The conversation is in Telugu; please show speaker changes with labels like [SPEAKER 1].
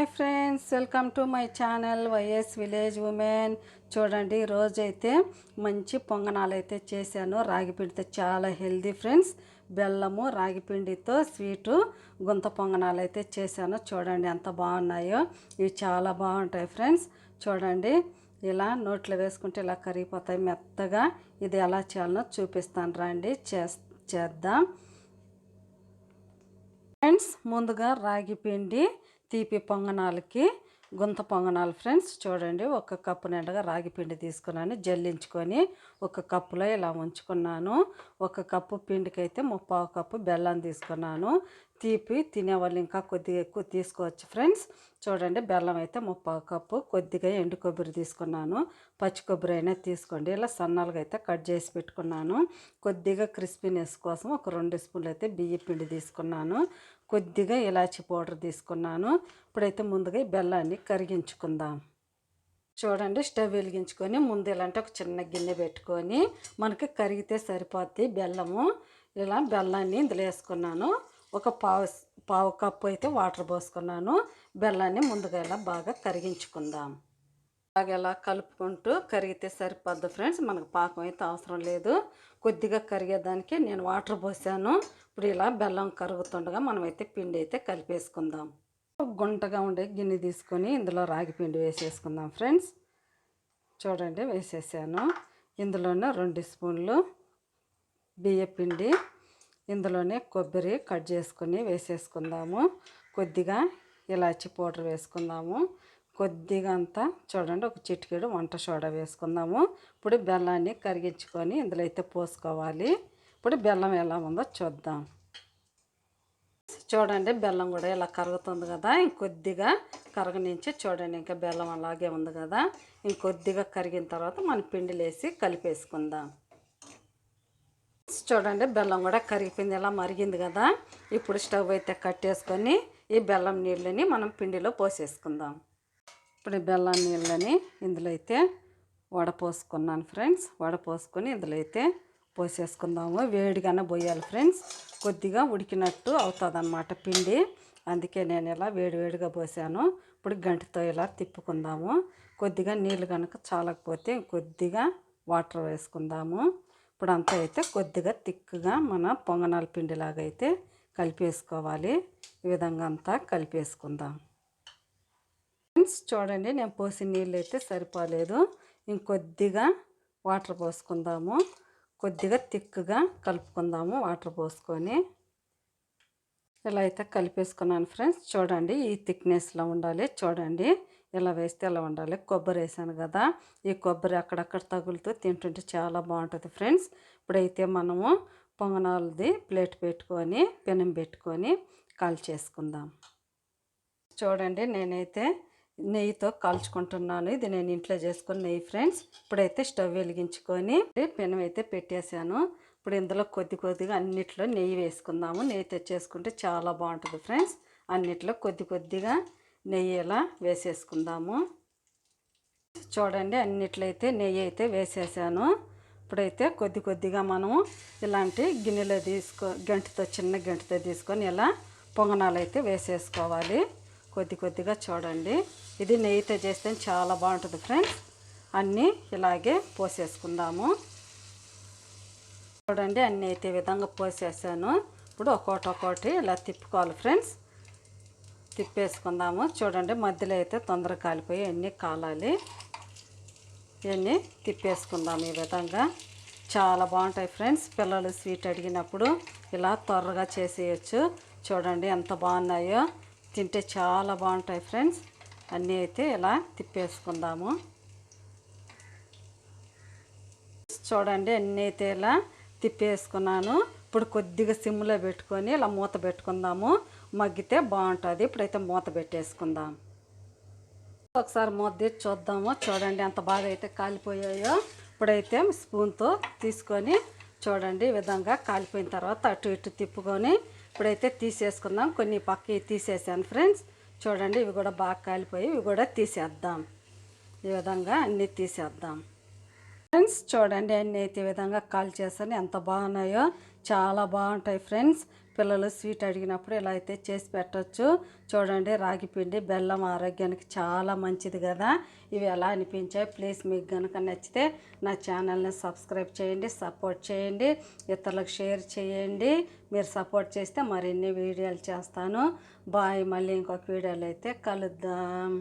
[SPEAKER 1] Hi friends, welcome to my channel YS village women. చూడండి, రోజైతే మంచి పొంగనాలు అయితే చేశాను. రాగిపిండితో చాలా హెల్దీ ఫ్రెండ్స్. బెల్లము రాగిపిండితో స్వీటు గుంత పొంగనాలు అయితే చేశాను. చూడండి ఎంత బాగున్నాయో. ఇవి చాలా బాగుంటాయి ఫ్రెండ్స్. చూడండి, ఇలా నోట్లో వేసుకుంటే ఇలా కరిగిపోతాయి మెత్తగా. ఇది ఎలా చేయాలనో చూపిస్తాను, రండి చేద్దాం ఫ్రెండ్స్. ముందుగా రాగి పిండి తీపి పొంగనాలకి గుంత పొంగనాలు ఫ్రెండ్స్. చూడండి, ఒక కప్పు నిండుగా రాగి పిండి తీసుకున్నాను, జల్లించుకొని ఒక కప్పులో ఇలా ఉంచుకున్నాను. ఒక కప్పు పిండికి అయితే 3/4 కప్పు బెల్లం తీసుకున్నాను. తీపి తినేవాళ్ళు ఇంకా కొద్దిగా ఎక్కువ తీసుకోవచ్చు ఫ్రెండ్స్. చూడండి, బెల్లం అయితే 3/4 కప్పు. కొద్దిగా ఎండు కొబ్బరి తీసుకున్నాను, పచ్చి కొబ్బరి అయినా తీసుకోండి. ఇలా సన్నాలుగా అయితే కట్ చేసి పెట్టుకున్నాను. కొద్దిగా క్రిస్పీనెస్ కోసం ఒక 2 స్పూన్లు అయితే బియ్య పిండి తీసుకున్నాను. కొద్దిగా ఇలాచి పౌడర్ తీసుకున్నాను. ఇప్పుడైతే ముందుగా ఈ బెల్లాన్ని కరిగించుకుందాం. చూడండి, స్టవ్ వెలిగించుకొని ముందు ఇలాంటి ఒక చిన్న గిన్నె పెట్టుకొని మనకి కరిగితే సరిపోద్ది బెల్లము. ఇలా బెల్లాన్ని ఇందులో వేసుకున్నాను. ఒక పావు కప్పు అయితే వాటర్ పోసుకున్నాను. బెల్లాన్ని ముందుగా ఇలా బాగా కరిగించుకుందాం. బాగా ఇలా కలుపుకుంటూ కరిగితే సరిపోద్ది ఫ్రెండ్స్. మనకు పాకం అయితే అవసరం లేదు. కొద్దిగా కరిగేదానికి నేను వాటర్ పోసాను. ఇప్పుడు ఇలా బెల్లం కరుగుతుండగా మనమైతే పిండి అయితే కలిపేసుకుందాం. గుంటగా ఉండే గిన్నె తీసుకొని ఇందులో రాగి పిండి వేసేసుకుందాం ఫ్రెండ్స్. చూడండి, వేసేసాను. ఇందులోనే 2 స్పూన్లు బియ్య పిండి, ఇందులోనే కొబ్బరి కట్ చేసుకొని వేసేసుకుందాము. కొద్దిగా ఇలాచి పౌడర్ వేసుకుందాము. కొద్దిగా అంతా చూడండి, ఒక చిటికెడు వంట సోడా వేసుకుందాము. ఇప్పుడు బెల్లాన్ని కరిగించుకొని ఇందులో అయితే పోసుకోవాలి. ఇప్పుడు బెల్లం ఎలా ఉందో చూద్దాం. చూడండి, బెల్లం కూడా ఇలా కరుగుతుంది కదా. ఇంకొద్దిగా కరగనించి చూడండి, ఇంకా బెల్లం అలాగే ఉంది కదా. ఇంకొద్దిగా కరిగిన తర్వాత మన పిండిలు వేసి కలిపేసుకుందాం. చూడండి, బెల్లం కూడా కరిగిపోయింది, ఇలా మరిగింది కదా. ఇప్పుడు స్టవ్ అయితే కట్టేసుకొని ఈ బెల్లం నీళ్ళని మనం పిండిలో పోసేసుకుందాం. ఇప్పుడు ఈ బెల్లం నీళ్ళని ఇందులో అయితే వడపోసుకున్నాను ఫ్రెండ్స్. వడపోసుకొని ఇందులో అయితే పోసేసుకుందాము. వేడిగానే పోయాలి ఫ్రెండ్స్. కొద్దిగా ఉడికినట్టు అవుతుంది అన్నమాట పిండి. అందుకే నేను ఇలా వేడివేడిగా పోసాను. ఇప్పుడు గంటితో ఇలా తిప్పుకుందాము. కొద్దిగా నీళ్ళు కనుక చాలకపోతే కొద్దిగా వాటర్ వేసుకుందాము. ఇప్పుడు అంతా అయితే కొద్దిగా తిక్కుగా మన పొంగనాల పిండిలాగా అయితే కలిపేసుకోవాలి. ఈ విధంగా అంతా కలిపేసుకుందాం ఫ్రెండ్స్. చూడండి, నేను పోసిన నీళ్ళు అయితే సరిపోలేదు. ఇంకొద్దిగా వాటర్ పోసుకుందాము. కొద్దిగా తిక్కుగా కలుపుకుందాము వాటర్ పోసుకొని. ఇలా అయితే కలిపేసుకున్నాను ఫ్రెండ్స్. చూడండి, ఈ థిక్నెస్లో ఉండాలి. చూడండి, ఇలా వేస్తే ఇలా ఉండాలి. కొబ్బరి వేసాను కదా, ఈ కొబ్బరి అక్కడక్కడ తగులుతూ తింటుంటే చాలా బాగుంటుంది ఫ్రెండ్స్. ఇప్పుడైతే మనము పొంగనాలది ప్లేట్ పెట్టుకొని పెనం పెట్టుకొని కాల్చేసుకుందాం. చూడండి, నేనైతే నెయ్యితో కాల్చుకుంటున్నాను. ఇది నేను ఇంట్లో చేసుకున్న నెయ్యి ఫ్రెండ్స్. ఇప్పుడైతే స్టవ్ వెలిగించుకొని పెనం అయితే పెట్టేశాను. ఇప్పుడు ఇందులో కొద్దిగా అన్నిట్లో నెయ్యి వేసుకుందాము. నెయ్యి తెచ్చేసుకుంటే చాలా బాగుంటుంది ఫ్రెండ్స్. అన్నిట్లో కొద్దిగా నెయ్యి ఇలా వేసేసుకుందాము. చూడండి, అన్నిట్లో అయితే నెయ్యి అయితే వేసేసాను. ఇప్పుడైతే కొద్దిగా మనము ఇలాంటి గిన్నెలో చిన్న గంటతో తీసుకొని ఇలా పొంగనాలు అయితే వేసేసుకోవాలి. కొద్దిగా చూడండి, ఇది నెయ్యితో చేస్తే చాలా బాగుంటుంది ఫ్రెండ్స్. అన్నీ ఇలాగే పోసేసుకుందాము. చూడండి, అన్నీ అయితే ఈ విధంగా పోసేసాను. ఇప్పుడు ఒక్కొక్కటి ఇలా తిప్పుకోవాలి ఫ్రెండ్స్. తిప్పేసుకుందాము. చూడండి, మధ్యలో అయితే తొందరగా కాలిపోయి అన్నీ కాలాలి. ఇవన్నీ తిప్పేసుకుందాము. ఈ విధంగా చాలా బాగుంటాయి ఫ్రెండ్స్. పిల్లలు స్వీట్ అడిగినప్పుడు ఇలా త్వరగా చేసేయచ్చు. చూడండి ఎంత బాగున్నాయో, తింటే చాలా బాగుంటాయి ఫ్రెండ్స్. అన్నీ అయితే ఇలా తిప్పేసుకుందాము. చూడండి, అన్నీ అయితే ఇలా తిప్పేసుకున్నాను. ఇప్పుడు కొద్దిగా సిమ్లో పెట్టుకొని ఇలా మూత పెట్టుకుందాము. మగ్గితే బాగుంటుంది. ఇప్పుడైతే మూత పెట్టేసుకుందాం. ఒకసారి మూత తీసి చూద్దాము. చూడండి ఎంత బాగా అయితే కాలిపోయాయో. ఇప్పుడైతే స్పూన్తో తీసుకొని చూడండి, ఈ విధంగా కాలిపోయిన తర్వాత అటు ఇటు తిప్పుకొని ఇప్పుడైతే తీసేసుకుందాం. కొన్ని పక్కకి తీసేసాను ఫ్రెండ్స్. చూడండి, ఇవి కూడా బాగా కాలిపోయి ఇవి కూడా తీసేద్దాం. ఈ విధంగా అన్నీ తీసేద్దాం. ఫ్రెండ్స్ చూడండి అన్నీ అయితే ఈ విధంగా కాల్ చేశాను, ఎంత బాగున్నాయో, చాలా బాగుంటాయి ఫ్రెండ్స్. పిల్లలు స్వీట్ అడిగినప్పుడు ఇలా అయితే చేసి పెట్టచ్చు. చూడండి రాగి పిండి బెల్లం ఆరోగ్యానికి చాలా మంచిది కదా. ఇవి ఎలా అనిపించాయి ప్లీజ్ మీకు కనుక నచ్చితే నా ఛానల్ని సబ్స్క్రైబ్ చేయండి, సపోర్ట్ చేయండి, ఇతరులకు షేర్ చేయండి. మీరు సపోర్ట్ చేస్తే మరిన్ని వీడియోలు చేస్తాను. బాయ్, మళ్ళీ ఇంకొక వీడియోలో అయితే కలుద్దాం.